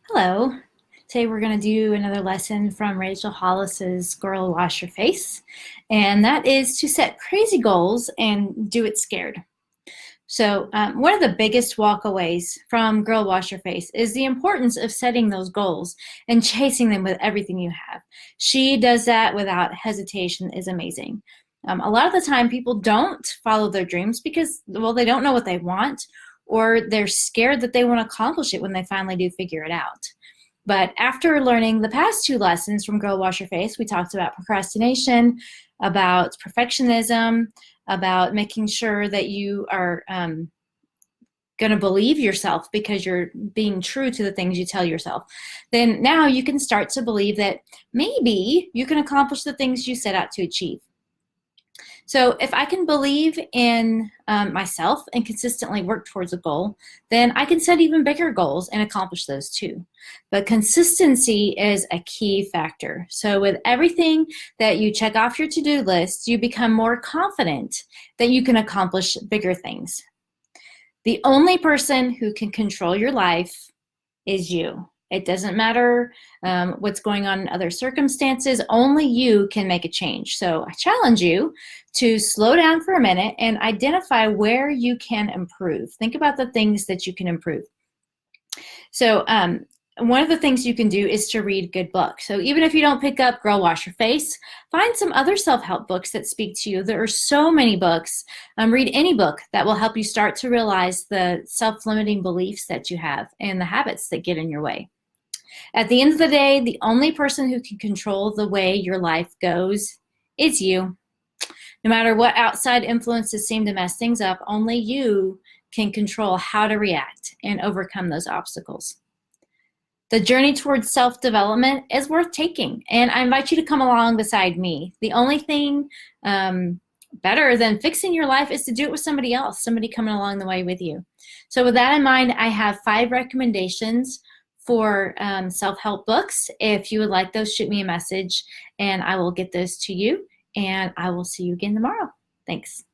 Hello. Today we're going to do another lesson from Rachel Hollis's Girl Wash Your Face, and that is to set crazy goals and do it scared. So one of the biggest walkaways from Girl Wash Your Face is the importance of setting those goals and chasing them with everything you have. She does that without hesitation. Is amazing. A lot of the time people don't follow their dreams because, well, they don't know what they want, or they're scared that they won't accomplish it when they finally do figure it out. But after learning the past two lessons from Girl Wash Your Face, we talked about procrastination, about perfectionism, about making sure that you are going to believe yourself because you're being true to the things you tell yourself. Then now you can start to believe that maybe you can accomplish the things you set out to achieve. So if I can believe in myself and consistently work towards a goal, then I can set even bigger goals and accomplish those too. But consistency is a key factor. So with everything that you check off your to-do list, you become more confident that you can accomplish bigger things. The only person who can control your life is you. It doesn't matter what's going on in other circumstances. Only you can make a change. So I challenge you to slow down for a minute and identify where you can improve. Think about the things that you can improve. So one of the things you can do is to read good books. So even if you don't pick up Girl Wash Your Face, find some other self-help books that speak to you. There are so many books. Read any book that will help you start to realize the self-limiting beliefs that you have and the habits that get in your way. At the end of the day, the only person who can control the way your life goes is you. No matter what outside influences seem to mess things up, only you can control how to react and overcome those obstacles. The journey towards self-development is worth taking, and I invite you to come along beside me. The only thing better than fixing your life is to do it with somebody else, somebody coming along the way with you. So with that in mind, I have 5 recommendations for self-help books. If you would like those, shoot me a message and I will get those to you, and I will see you again tomorrow. Thanks.